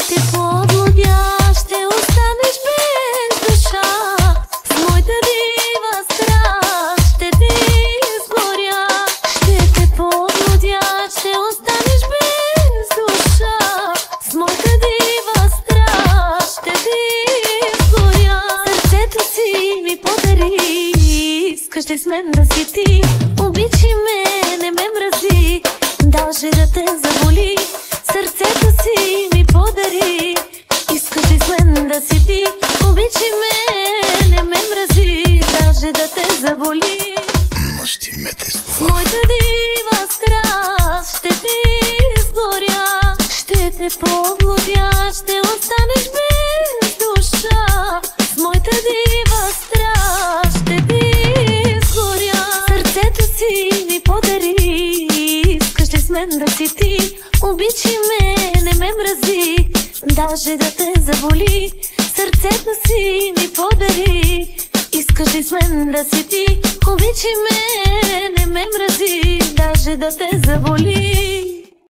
те подлудя, ще останеш без душа. С моята дива страст ще те изгоря. Ще те подлудя, ще останеш без душа. С моята дива страст ще те изгоря. Сърцето си ми подари, искаш ли с мен да си ти? Обичай ме, не ме мрази, даже да те заболи. Сърцето си ми подари, искаш ли с мен да си ти? Обичай ме, не ме мрази, даже да те заболи. Мъжти мете слова. С моята дива страст ще те изгоря. Ще те поглътя, ще останеш без душа. С моята дива страст ще те изгоря. Сърцето си ми подари, искаш ли с мен да си ти? Обичай ме, не ме мрази, даже да те заболи. Сърцето си ми подари, искаш ли с мен да си ти? Обичай ме, не ме мрази, даже да те заболи.